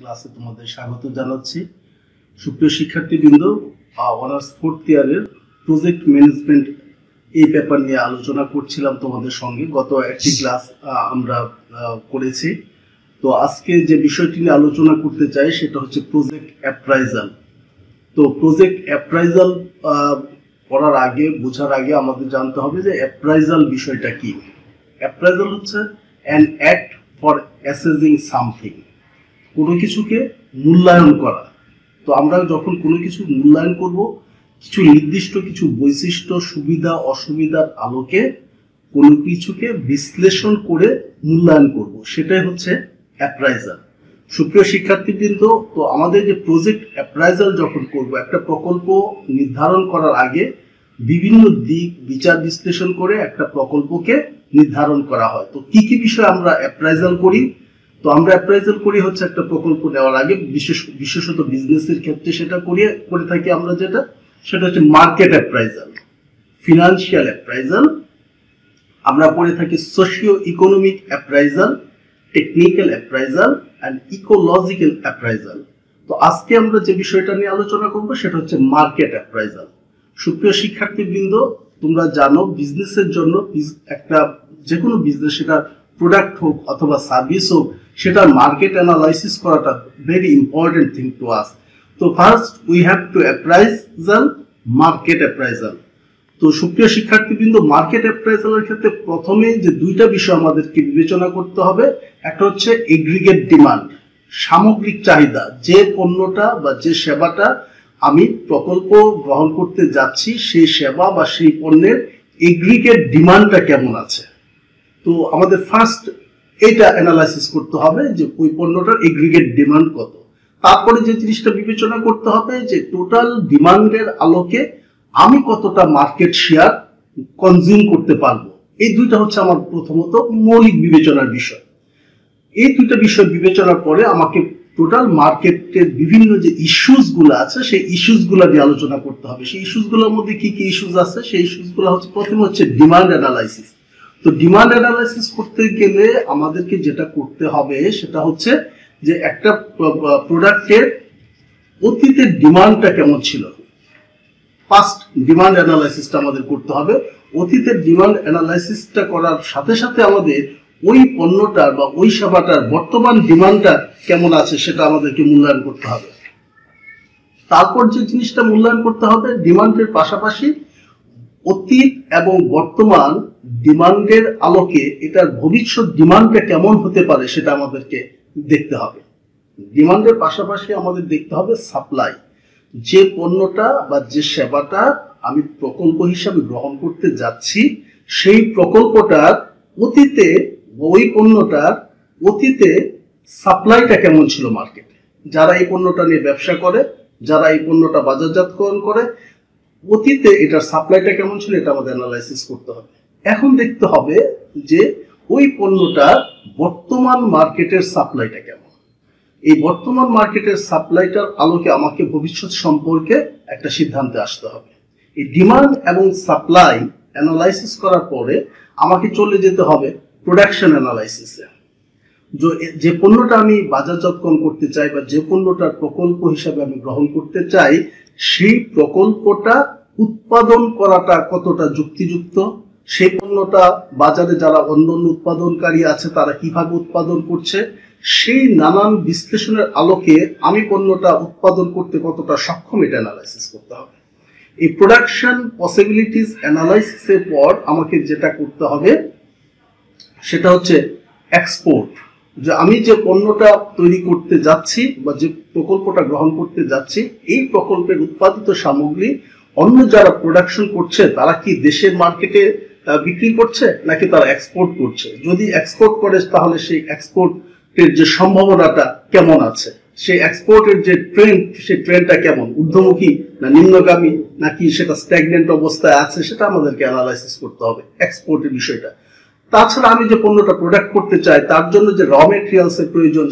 ক্লাসে তোমাদের স্বাগত জানাচ্ছি। সুপ্রিয় শিক্ষার্থীবৃন্দ, অনার্স 4th ইয়ারের প্রজেক্ট ম্যানেজমেন্ট এই পেপার নিয়ে আলোচনা করছিলাম তোমাদের সঙ্গে। গত একটি ক্লাস আমরা করেছি। তো আজকে যে বিষয়টি নিয়ে আলোচনা করতে চাই সেটা হচ্ছে প্রজেক্ট অ্যাপ্রাইজাল। তো প্রজেক্ট অ্যাপ্রাইজাল করার আগে, বোঝার আগে আমাদের জানতে হবে যে অ্যাপ্রাইজাল বিষয়টা কি। অ্যাপ্রাইজাল হচ্ছে an act for assessing something, কোনো কিছুকে মূল্যায়ন করা। তো আমরা যখন কোনো কিছু মূল্যায়ন করব, কিছু নির্দিষ্ট কিছু বৈশিষ্ট্য, সুবিধা অসুবিধার আলোকে কোনো কিছুকে বিশ্লেষণ করে মূল্যায়ন করব, সেটাই হচ্ছে অ্যাপ্রাইজাল। সুপ্রিয় শিক্ষার্থীবৃন্দ, তো আমাদের যে প্রজেক্ট অ্যাপ্রাইজাল যখন করব, একটা প্রকল্প নির্ধারণ করার আগে বিভিন্ন দিক বিচার বিশ্লেষণ করে একটা প্রকল্পকে নির্ধারণ করা হয়। তো কি কি বিষয় আমরা অ্যাপ্রাইজাল করি? তো আমরা অ্যাপ্রাইজাল করি হচ্ছে একটা প্রকল্প নেওয়ার আগে, বিশেষত বিজনেসের ক্ষেত্রে সেটা করে থাকি আমরা, সেটা হচ্ছে মার্কেট অ্যাপ্রাইজাল, ফিনান্সিয়াল অ্যাপ্রাইজাল, আমরা করে থাকি socio economic appraisal, technical appraisal and ecological appraisal. তো আজকে আমরা যে বিষয়টা নিয়ে আলোচনা করব সেটা হচ্ছে মার্কেট অ্যাপ্রাইজাল। সুপ্রিয় শিক্ষার্থীবৃন্দ, তোমরা জানো বিজনেসের জন্য একটা যে কোনো বিজনেস, সেটা প্রোডাক্ট হোক অথবা সার্ভিস হোক, সেটার মার্কেট অ্যানালাইসিস করাটা very important thing to us. তো first we have to appraisal market appraisal. তো সুপ্রিয় শিক্ষার্থীবৃন্দ, মার্কেট অ্যাপ্রাইজালের ক্ষেত্রে প্রথমে যে দুইটা বিষয় আমাদেরকে বিবেচনা করতে হবে, একটা হচ্ছে এগ্রিগেট ডিমান্ড, সামগ্রিক চাহিদা, যে পণ্যটা বা যে সেবাটা আমি প্রকল্প গ্রহণ করতে যাচ্ছি, সেই সেবা বা সেই পণ্যের এগ্রিগেট ডিমান্ডটা কেমন আছে। তো আমাদের ফার্স্ট এটা অ্যানালাইসিস করতে হবে যে ওই পণ্যটার এগ্রিগেট ডিমান্ড কত। তারপরে যে জিনিসটা বিবেচনা করতে হবে যে টোটাল ডিমান্ডের আলোকে আমি কতটা মার্কেট শেয়ার কনজিউম করতে পারবো। এই দুইটা হচ্ছে আমার প্রথমত মৌলিক বিবেচনার বিষয়। এই দুইটা বিষয় বিবেচনার পরে আমাকে টোটাল মার্কেটের বিভিন্ন যে ইস্যুস গুলো আছে, সেই ইস্যুস গুলো নিয়ে আলোচনা করতে হবে। সেই ইস্যুস গুলোর মধ্যে কি কি ইস্যুস আছে, সেই ইস্যুস গুলো হচ্ছে, প্রথমে হচ্ছে ডিমান্ড অ্যানালাইসিস। তো ডিমান্ড অ্যানালাইসিস করতে গেলে আমাদেরকে যেটা করতে হবে সেটা হচ্ছে যে একটা প্রোডাক্টের অতীতের ডিমান্ডটা কেমন ছিল। ফার্স্ট ডিমান্ড অ্যানালাইসিসটা আমাদের করতে হবে। অতীতের ডিমান্ড অ্যানালাইসিসটা করার সাথে সাথে আমাদের ওই পণ্যটার বা ওই সেবাটার বর্তমান ডিমান্ডটা কেমন আছে সেটা আমাদেরকে মূল্যায়ন করতে হবে। তারপর যে জিনিসটা মূল্যায়ন করতে হবে, ডিমান্ডের পাশাপাশি অতীত এবং বর্তমান ডিমান্ডের আলোকে এটার ভবিষ্যৎ ডিমান্ডটা কেমন হতে পারে সেটা আমাদেরকে দেখতে হবে। ডিমান্ডের পাশাপাশি আমাদের দেখতে হবে সাপ্লাই, যে পণ্যটা বা যে সেবাটা আমি প্রকল্প হিসাবে গ্রহণ করতে যাচ্ছি, সেই প্রকল্পটার অতীতে, ওই পণ্যটার অতীতে সাপ্লাইটা কেমন ছিল মার্কেটে, যারা এই পণ্যটা নিয়ে ব্যবসা করে, যারা এই পণ্যটা বাজারজাতকরণ করে, অতীতে এটার সাপ্লাইটা কেমন ছিল, এটা আমাদের অ্যানালাইসিস করতে হবে। এখন দেখতে হবে যে ওই পণ্যটার বর্তমান মার্কেটের সাপ্লাইটা কেমন। এই বর্তমান মার্কেটের সাপ্লাইটার আলোকে আমাকে ভবিষ্যৎ সম্পর্কে একটা সিদ্ধান্তে আসতে হবে। এই ডিমান্ড এবং সাপ্লাই অ্যানালাইসিস করার পরে আমাকে চলে যেতে হবে প্রোডাকশন অ্যানালাইসিসে। যে পণ্যটা আমি বাজারজাতকরণ করতে চাই বা যে পণ্যটার প্রকল্প হিসাবে আমি গ্রহণ করতে চাই, সেই প্রকল্পটা উৎপাদন করাটা কতটা যুক্তিযুক্ত, সেই পণ্যটা বাজারে যারা অন্যান্য উৎপাদনকারী আছে তারা কিভাবে উৎপাদন করছে, সেই নানান বিশ্লেষণের আলোকে আমি পণ্যটা উৎপাদন করতে কতটা সক্ষম, এটা অ্যানালাইসিস করতে হবে। এই প্রোডাকশন পসিবিলিটিস অ্যানালাইসিসের পর আমাকে যেটা করতে হবে সেটা হচ্ছে এক্সপোর্ট। যে আমি যে পণ্যটা তৈরি করতে যাচ্ছি বা যে প্রকল্পটা গ্রহণ করতে যাচ্ছি, এই প্রকল্পের উৎপাদিত সামগ্রী অন্য যারা প্রোডাকশন করছে তারা কি দেশের মার্কেটে বিক্রি করছে নাকি তারা এক্সপোর্ট করছে। যদি এক্সপোর্ট করে তাহলে সেই এক্সপোর্টের যে সম্ভাবনাটা কেমন আছে, সেই এক্সপোর্টের যে ট্রেন্ড, সেই ট্রেন্ডটা কেমন, ঊর্ধ্বমুখী না নিম্নগামী নাকি সেটা স্ট্যাগনেন্ট অবস্থায় আছে, সেটা আমাদেরকে অ্যানালাইসিস করতে হবে এক্সপোর্টের বিষয়টা। তাছাড়া আমি যে পণ্যটা প্রোডাক্ট করতে চাই তার জন্য যে র মেটেরিয়ালস এর প্রয়োজন,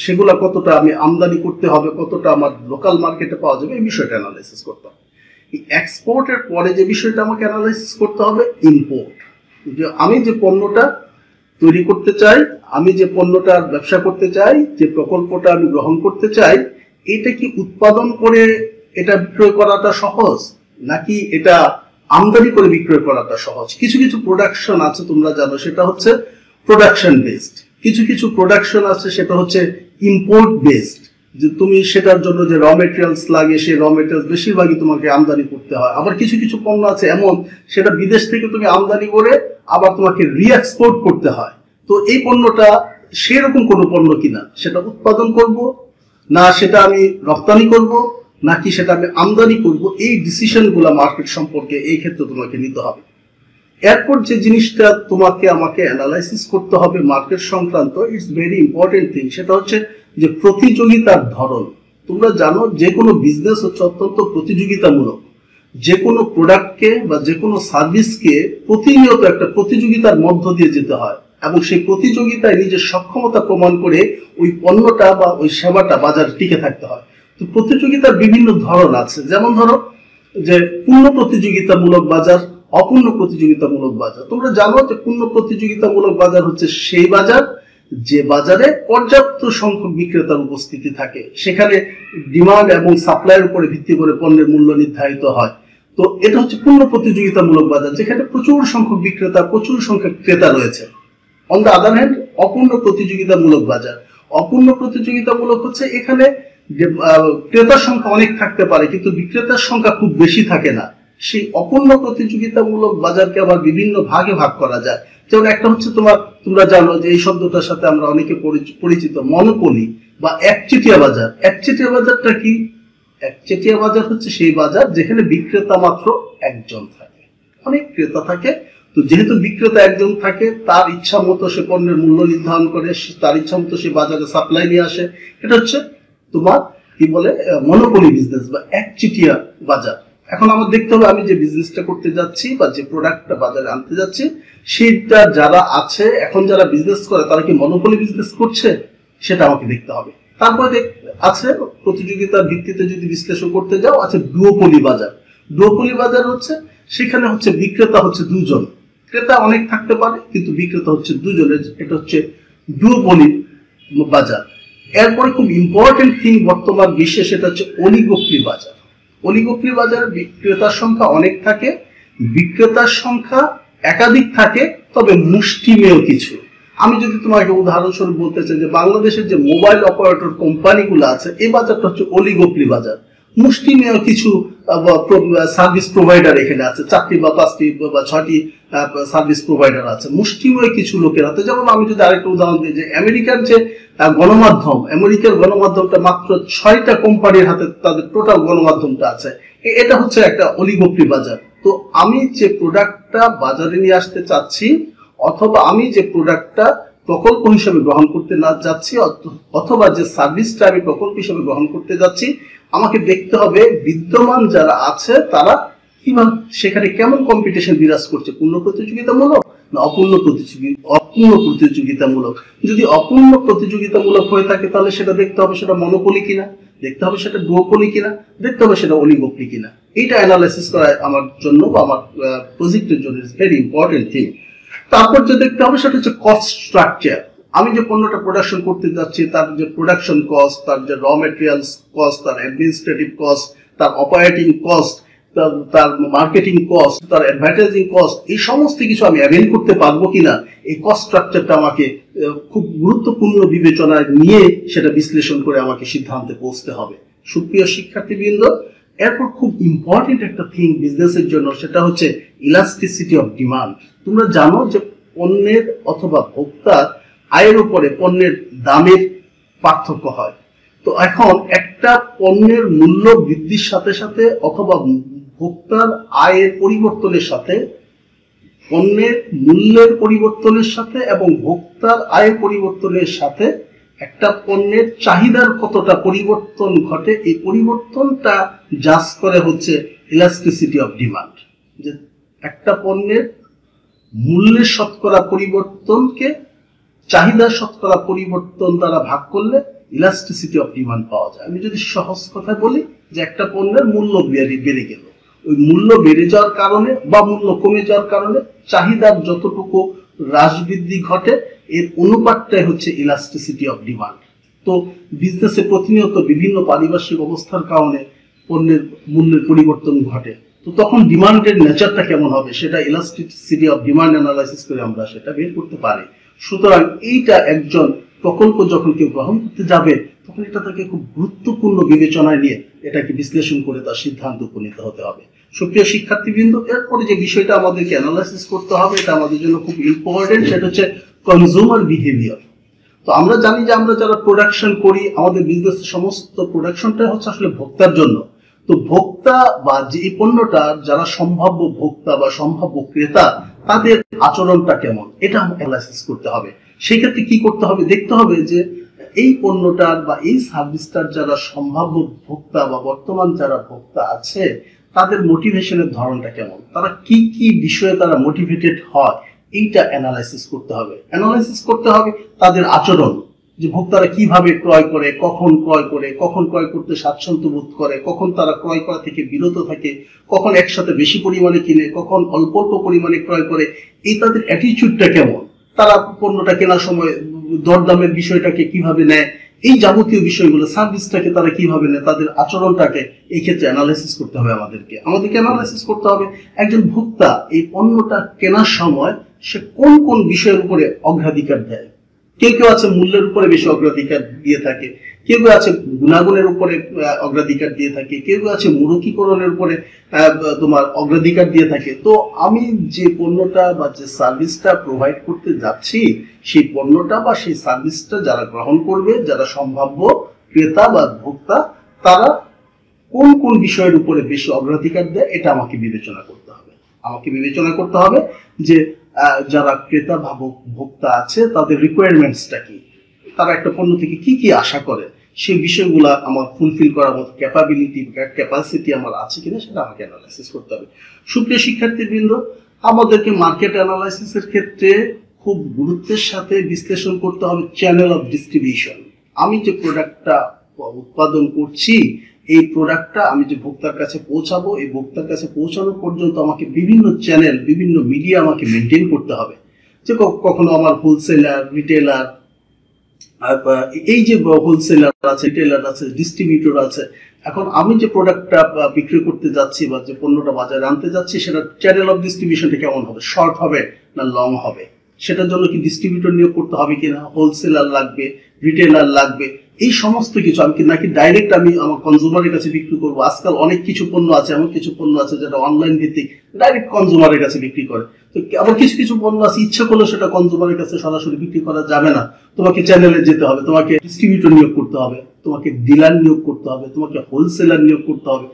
সেগুলো কতটা আমি আমদানি করতে হবে, কতটা আমার লোকাল মার্কেটে পাওয়া যাবে, এই বিষয়টা অ্যানালাইসিস করতে হবে। এই এক্সপোর্টের পরে যে বিষয়টা আমাকে অ্যানালাইসিস করতে হবে ইম্পোর্ট। যে আমি যে পণ্যটা তৈরি করতে চাই, আমি যে পণ্যটার ব্যবসা করতে চাই, যে প্রকল্পটা আমি গ্রহণ করতে চাই, এটা কি উৎপাদন করে এটা বিক্রয় করাটা সহজ, নাকি এটা আমদানি করে বিক্রয় করাটা সহজ? কিছু কিছু প্রোডাকশন আছে তোমরা জানো, সেটা হচ্ছে প্রোডাকশন বেসড। কিছু কিছু প্রোডাকশন আছে সেটা হচ্ছে ইম্পোর্ট বেসড, যে তুমি সেটার জন্য যে র মেটেরিয়ালস লাগে সেই র মেটেরিয়ালস বেশিরভাগই তোমাকে আমদানি করতে হয়। আবার কিছু কিছু পণ্য আছে এমন সেটা বিদেশ থেকে তুমি আমদানি করে আবার তোমাকে রিএক্সপোর্ট করতে হয়। তো এই পণ্যটা সেরকম কোনো পণ্য কিনা, সেটা উৎপাদন করব না সেটা আমি রপ্তানি করব নাকি সেটা আমি আমদানি করব, এই ডিসিশনগুলো মার্কেট সম্পর্কে এই ক্ষেত্রে তোমাকে নিতে হবে। এরপর যে জিনিসটা তোমাকে আমাকে অ্যানালাইসিস করতে হবে মার্কেট সংক্রান্ত, ইটস ভেরি ইম্পর্টেন্ট থিং, সেটা হচ্ছে যে প্রতিযোগিতার ধরন। তোমরা জানো যে কোনো বিজনেস হচ্ছে অত্যন্ত প্রতিযোগিতামূলক। যে কোনো প্রোডাক্টকে বা যে কোনো সার্ভিসকে প্রতিনিয়ত একটা প্রতিযোগিতার মধ্য দিয়ে যেতে হয় এবং সেই প্রতিযোগিতায় নিজের সক্ষমতা প্রমাণ করে ওই পণ্যটা বা ওই সেবাটা বাজারে টিকে থাকতে হয়। তো প্রতিযোগিতার বিভিন্ন ধরন আছে, যেমন ধরো যে পূর্ণ প্রতিযোগিতামূলক বাজার, অপূর্ণ প্রতিযোগিতামূলক বাজার। তোমরা জানো যে পূর্ণ প্রতিযোগিতামূলক বাজার হচ্ছে সেই বাজার যে বাজারে পর্যাপ্ত সংখ্যক বিক্রেতার উপস্থিতি থাকে, সেখানে ডিমান্ড এবং সাপ্লাইয়ের উপরে ভিত্তি করে পণ্যের মূল্য নির্ধারিত হয়। তো এটা হচ্ছে পূর্ণ প্রতিযোগিতামূলক বাজার, যেখানে প্রচুর সংখ্যক বিক্রেতা, প্রচুর সংখ্যক ক্রেতা রয়েছে। অন দ্য আদার হ্যান্ড অপূর্ণ প্রতিযোগিতামূলক বাজার, অপূর্ণ প্রতিযোগিতামূলক হচ্ছে এখানে যে ক্রেতার সংখ্যা অনেক থাকতে পারে কিন্তু বিক্রেতার সংখ্যা খুব বেশি থাকে না। সেই অপূর্ণ প্রতিযোগিতামূলক বাজারকে আবার বিভিন্ন ভাগে ভাগ করা যায়। যেমন একটা হচ্ছে তোমরা জানো যে এই শব্দটার সাথে আমরা অনেকে পরিচিত, মনোপলি বা একচেটিয়া বাজার। একচেটিয়া বাজারটা কি? একচেটিয়া বাজার হচ্ছে সেই বাজার যেখানে বিক্রেতা মাত্র একজন থাকে, অনেক ক্রেতা থাকে। তো যেহেতু বিক্রেতা একজন থাকে, তার ইচ্ছা মতো সে পণ্যের মূল্য নির্ধারণ করে, তার ইচ্ছা মতো সে বাজারে সাপ্লাই নিয়ে আসে। এটা হচ্ছে তোমার কি বলে মনোপলি বিজনেস বা একচেটিয়া বাজার। এখন আমার দেখতে হবে আমি যে বিজনেসটা করতে যাচ্ছি বা যে প্রোডাক্টটা বাজারে আনতে যাচ্ছি, সেটা যারা আছে এখন যারা বিজনেস করে তারা কি মনোপলি বিজনেস করছে, সেটা আমাকে দেখতে হবে। তারপরে আছে প্রতিযোগিতার ভিত্তিতে যদি বিশ্লেষণ করতে যাও, আছে ডুওপলি বাজার। ডুওপলি বাজার হচ্ছে সেখানে হচ্ছে বিক্রেতা হচ্ছে দুজন, ক্রেতা অনেক থাকতে পারে কিন্তু বিক্রেতা হচ্ছে দুজনের, এটা হচ্ছে ডুওপলি বাজার। এরপরে খুব ইম্পর্টেন্ট থিং বর্তমান বিশ্বে, সেটা হচ্ছে অলিগোপলি বাজার। অলিগোপলি বাজারে বিক্রেতার সংখ্যা অনেক থাকে, বিক্রেতার সংখ্যা একাধিক থাকে, তবে মুষ্টিমেয় কিছু। আমি যদি তোমাকে উদাহরণস্বরূপ বলতে চাই যে বাংলাদেশের যে মোবাইল অপারেটর কোম্পানিগুলো আছে, এই বাজারটা হচ্ছে অলিগোপলি বাজার। মুষ্টিমেয় কিছু সার্ভিস প্রোভাইডার এখানে আছে, 4টি বা 5টি বা 6টি সার্ভিস প্রোভাইডার আছে, মুষ্টিমেয় কিছু লোকের হাতে। যেমন আমি যদি আরেকটা উদাহরণ দিই যে আমেরিকার যে গণমাধ্যম, আমেরিকার গণমাধ্যমটা মাত্র 6টা কোম্পানির হাতে তাদের টোটাল গণমাধ্যমটা আছে। এটা হচ্ছে একটা অলিগোপলি বাজার। তো আমি যে প্রোডাক্টটা বাজারে নিয়ে আসতে চাচ্ছি, অথবা আমি যে প্রোডাক্টটা প্রকল্প হিসেবে গ্রহণ করতে না যাচ্ছি, অথবা যে সার্ভিসটা আমি প্রকল্প হিসেবে গ্রহণ করতে যাচ্ছি, আমাকে দেখতে হবে বিদ্যমান যারা আছে তারা কিভাবে, সেখানে কেমন কম্পিটিশন বিরাজ করছে, পূর্ণ প্রতিযোগিতামূলক না অপূর্ণ প্রতিযোগিতামূলক। যদি অপূর্ণ প্রতিযোগিতামূলক হয়ে থাকে তাহলে সেটা দেখতে হবে সেটা মনোপলি কিনা, দেখতে হবে সেটা ডুওপলি কিনা, দেখতে হবে সেটা অলিগোপলি কিনা। এইটা অ্যানালাইসিস করা আমার জন্য বা আমার প্রজেক্টের জন্য ইজ ভেরি ইম্পর্টেন্ট থিং। তারপর যে দেখতে হবে সেটা হচ্ছে কস্ট স্ট্রাকচার। আমি যে পণ্যটা প্রোডাকশন করতে যাচ্ছি তার যে প্রোডাকশন কস্ট, তার যে র মেটেরিয়ালস কস্ট, তার অ্যাডমিনিস্ট্রেটিভ কস্ট, তার অপারেটিং কস্ট, তার মার্কেটিং কস্ট, তার অ্যাডভার্টাইজিং কস্ট, এই সমস্ত কিছু আমি অ্যাভেল করতে পারবো কিনা, এই কস্ট স্ট্রাকচারটা আমাকে খুব গুরুত্বপূর্ণ বিবেচনায় নিয়ে সেটা বিশ্লেষণ করে আমাকে সিদ্ধান্তে পৌঁছতে হবে। সুপ্রিয় শিক্ষার্থীবৃন্দ, এরপর খুব ইম্পর্টেন্ট একটা থিং বিজনেসের জন্য, সেটা হচ্ছে ইলাস্টিসিটি অফ ডিমান্ড। তোমরা জানো যে পণ্যের অথবা ভোক্তার আয়ের উপরে পণ্যের দামের পার্থক্য হয়। তো এখন একটা পণ্যের মূল্য বৃদ্ধির সাথে সাথে অথবা ভোক্তার আয়ের পরিবর্তনের সাথে, পণ্যের মূল্যের পরিবর্তনের সাথে এবং ভোক্তার আয়ের পরিবর্তনের সাথে একটা পণ্যের চাহিদার কতটা পরিবর্তন ঘটে, এই পরিবর্তনটা জাজ করে হচ্ছে ইলাস্টিসিটি অফ ডিমান্ড। যে একটা পণ্যের মূল্যের শতকরা পরিবর্তনকে চাহিদার শতকরা পরিবর্তন দ্বারা ভাগ করলে ইলাস্টিসিটি অফ ডিমান্ড পাওয়া যায়। আমি যদি সহজ কথায় বলি যে একটা পণ্যের মূল্য বেড়ে গেল, ওই মূল্য বেড়ে যাওয়ার কারণে বা মূল্য কমে যাওয়ার কারণে চাহিদার যতটুকু হ্রাস বৃদ্ধি ঘটে, এর অনুপাতটাই হচ্ছে ইলাস্টিসিটি অফ ডিমান্ড। তো বিজনেসে প্রতিনিয়ত বিভিন্ন পারিপার্শ্বিক অবস্থার কারণে পণ্যের মূল্যের পরিবর্তন ঘটে। তো তখন ডিমান্ডের নেচারটা কেমন হবে সেটা ইলাস্টিসিটি অফ ডিমান্ড অ্যানালাইসিস করে আমরা সেটা বের করতে পারি। সুতরাং এইটা একজন প্রকল্প যখন কেউ গ্রহণ করতে যাবে তখন এটা তাকে খুব গুরুত্বপূর্ণ বিবেচনায় নিয়ে এটাকে বিশ্লেষণ করে তার সিদ্ধান্ত উপনীত হতে হবে। সুপ্রিয় শিক্ষার্থীবৃন্দ, এরপরে যে বিষয়টা আমাদেরকে অ্যানালাইসিস করতে হবে এটা আমাদের জন্য খুব ইম্পর্টেন্ট, সেটা হচ্ছে কনজিউমার বিহেভিয়ার। তো আমরা জানি যে আমরা যারা প্রোডাকশন করি আমাদের বিজনেসের সমস্ত প্রোডাকশনটা হচ্ছে আসলে ভোক্তার জন্য। তো ভোক্তা বা যে পণ্যটা যারা সম্ভাব্য ভোক্তা বা সম্ভাব্য ক্রেতা তাদের আচরণটা কেমন এটা অ্যানালাইসিস করতে হবে। সেই ক্ষেত্রে কি করতে হবে, দেখতে হবে যে এই পণ্যটার বা এই সার্ভিসটার যারা সম্ভাব্য ভোক্তা বা বর্তমান যারা ভোক্তা আছে তাদের মোটিভেশনের ধরনটা কেমন, তারা কি কি বিষয়ে তারা মোটিভেটেড হয় এইটা অ্যানালাইসিস করতে হবে। অ্যানালাইসিস করতে হবে তাদের আচরণ, যে ভোক্তারা কিভাবে ক্রয় করে, কখন ক্রয় করতে স্বাচ্ছন্দ্য বোধ করে, কখন তারা ক্রয় করা থেকে বিরত থাকে, কখন একসাথে বেশি পরিমাণে কিনে, কখন অল্প অল্প পরিমাণে ক্রয় করে, এই তাদের অ্যাটিটিউডটা কেমন, তারা পণ্যটা কেনার সময় দরদামের বিষয়টাকে কিভাবে নেয়, এই যাবতীয় বিষয়গুলো, সার্ভিসটাকে তারা কিভাবে নেয়, তাদের আচরণটাকে এই ক্ষেত্রে অ্যানালাইসিস করতে হবে। আমাদেরকে অ্যানালাইসিস করতে হবে একজন ভোক্তা এই পণ্যটা কেনার সময় সে কোন কোন বিষয়ের উপরে অগ্রাধিকার দেয়। কেউ কেউ আছে মূল্যের উপরে বেশি অগ্রাধিকার দিয়ে থাকে, কেউ কেউ আছে গুণাগুণের উপরে অগ্রাধিকার দিয়ে থাকে, কেউ কেউ আছে মূলকীকরণের উপরে তোমার অগ্রাধিকার দিয়ে থাকে। তো আমি যে পণ্যটা বা যে সার্ভিসটা প্রোভাইড করতে যাচ্ছি সেই পণ্যটা বা সেই সার্ভিসটা যারা গ্রহণ করবে, যারা সম্ভাব্য ক্রেতা বা ভোক্তা, তারা কোন কোন বিষয়ের উপরে বেশি অগ্রাধিকার দেয় এটা আমাকে বিবেচনা করতে হবে। যে যারা ক্রেতা বা ভোক্তা আছে তাদের রিকোয়ারমেন্টসটা কি, তারা একটা পণ্য থেকে কি কি আশা করে, সেই বিষয়গুলো আমার ফুলফিল করার মতো ক্যাপাসিটি আমার আছে কিনা সেটা আমাকে অ্যানালাইসিস করতে হবে। সুপ্রিয় শিক্ষার্থীবৃন্দ, আমাদেরকে মার্কেট অ্যানালাইসিসের ক্ষেত্রে খুব গুরুত্বের সাথে বিশ্লেষণ করতে হবে চ্যানেল অফ ডিস্ট্রিবিউশন। আমি যে প্রোডাক্টটা উৎপাদন করছি এই প্রোডাক্টটা আমি যে ভোক্তার কাছে পৌঁছাবো, এই ভোক্তার কাছে পৌঁছানো পর্যন্ত আমাকে বিভিন্ন চ্যানেল, বিভিন্ন মিডিয়া আমাকে মেনটেন করতে হবে। যে কখনো আমার হোলসেলার, রিটেলার, এই যে হোলসেলার আছে, রিটেলার আছে, ডিস্ট্রিবিউটর আছে, এখন আমি যে প্রোডাক্টটা বিক্রি করতে যাচ্ছি বা যে পণ্যটা বাজারে আনতে যাচ্ছি সেটা চ্যানেল অফ ডিস্ট্রিবিউশনটা কেমন হবে, শর্ট হবে না লং হবে, সেটার জন্য কি ডিস্ট্রিবিউটর নিয়োগ করতে হবে কিনা, হোলসেলার লাগবে, রিটেলার লাগবে, এই সমস্ত কিছু আমি নাকি ডাইরেক্ট আমি আমার কনজিউমারের কাছে বিক্রি করবো। আজকাল অনেক কিছু পণ্য আছে, এমন কিছু পণ্য আছে যেটা অনলাইন ভিত্তিক ডাইরেক্ট কনজিউমারের কাছে বিক্রি করে। তো আবার কিছু কিছু পণ্য আছে ইচ্ছা করলে সেটা কনজিউমারের কাছে সরাসরি বিক্রি করা যাবে না, তোমাকে চ্যানেলে যেতে হবে, তোমাকে ডিস্ট্রিবিউটর নিয়োগ করতে হবে, তোমাকে ডিলার নিয়োগ করতে হবে, তোমাকে হোলসেলার নিয়োগ করতে হবে,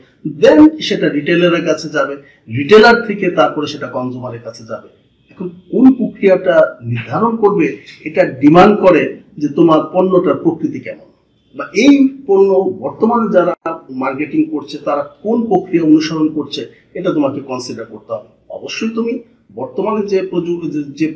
দেন সেটা রিটেলারের কাছে যাবে, রিটেলার থেকে তারপরে সেটা কনজিউমারের কাছে যাবে। এখন কোন প্রক্রিয়াটা নির্ধারণ করবে এটা ডিমান্ড করে যে তোমার পণ্যটার প্রকৃতি কেমন, বা এই পণ্য বর্তমানে যারা মার্কেটিং করছে তারা কোন প্রক্রিয়া অনুসরণ করছে এটা তোমাকে কনসিডার করতে হবে। অবশ্যই তুমি বর্তমানে যে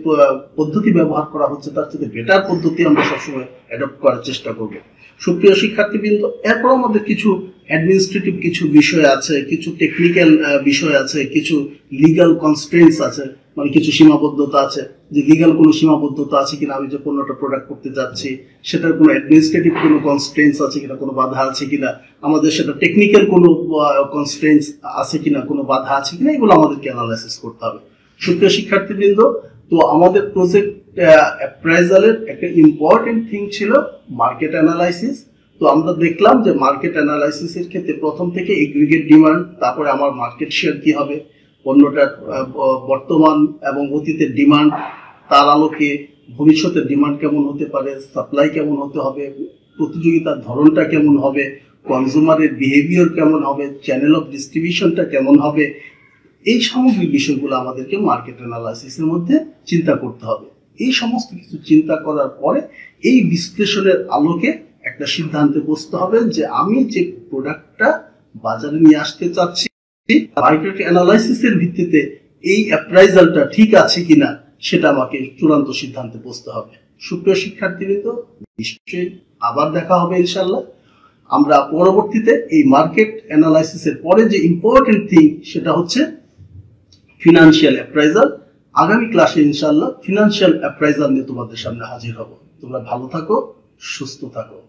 পদ্ধতি ব্যবহার করা হচ্ছে তার থেকে বেটার পদ্ধতি আমরা সবসময় অ্যাডপ্ট করার চেষ্টা করব। সুপ্রিয় শিক্ষার্থীবৃন্দ, এরপর আমাদের কিছু অ্যাডমিনিস্ট্রেটিভ কিছু বিষয় আছে, কিছু টেকনিক্যাল বিষয় আছে, কিছু লিগ্যাল কনস্ট্রেন্টস আছে, মানে কিছু সীমাবদ্ধতা আছে, যে লিগ্যাল কোনো সীমাবদ্ধতা আছে কিনা, আমি যে পণ্যটা প্রোডাক্ট করতে যাচ্ছি সেটার কোনো অ্যাডমিনিস্ট্রেটিভ কোনো কনস্ট্রেন্টস আছে কিনা, কোনো বাধা আছে কিনা, আমাদের সেটা টেকনিক্যাল কোনো কনস্ট্রেন্টস আছে কিনা, কোনো বাধা আছে কিনা, এগুলো আমাদেরকে অ্যানালাইসিস করতে হবে। সুপ্রিয় শিক্ষার্থীবৃন্দ, তো আমাদের প্রজেক্ট অ্যাপ্রাইজালের একটা ইম্পর্টেন্ট থিং ছিল মার্কেট অ্যানালাইসিস। তো আমরা দেখলাম যে মার্কেট অ্যানালাইসিসের ক্ষেত্রে প্রথম থেকে এগ্রিগেট ডিমান্ড, তারপরে আমার মার্কেট শেয়ার কি হবে, পণ্যটার বর্তমান এবং অতীতের ডিমান্ড, তার আলোকে ভবিষ্যতের ডিমান্ড কেমন হতে পারে, সাপ্লাই কেমন হতে হবে, প্রতিযোগিতার ধরনটা কেমন হবে, কনজিউমারের বিহেভিয়ার কেমন হবে, চ্যানেল অফ ডিস্ট্রিবিউশনটা কেমন হবে, এই সামগ্রিক বিষয়গুলো আমাদেরকে মার্কেট অ্যানালাইসিসের মধ্যে চিন্তা করতে হবে। এই সমস্ত কিছু চিন্তা করার পরে এই বিশ্লেষণের আলোকে একটা সিদ্ধান্তে বসতে হবে যে আমি যে প্রোডাক্টটা বাজারে নিয়ে আসতে চাচ্ছি মার্কেট অ্যানালাইসিসের ভিত্তিতে এই অ্যাপ্রাইজালটা ঠিক আছে কিনা সেটা আমাকে চূড়ান্ত সিদ্ধান্তে বসতে হবে। সুপ্রিয় শিক্ষার্থীবৃন্দ, নিশ্চয়ই আবার দেখা হবে ইনশাআল্লাহ। আমরা পরবর্তীতে এই মার্কেট অ্যানালাইসিসের পরে যে ইম্পর্টেন্ট থিং সেটা হচ্ছে ফিনান্সিয়াল অ্যাপ্রাইজাল, আগামী ক্লাসে ইনশাআল্লাহ ফিনান্সিয়াল অ্যাপ্রাইজাল নিয়ে তোমাদের সামনে হাজির হব। তোমরা ভালো থাকো, সুস্থ থাকো।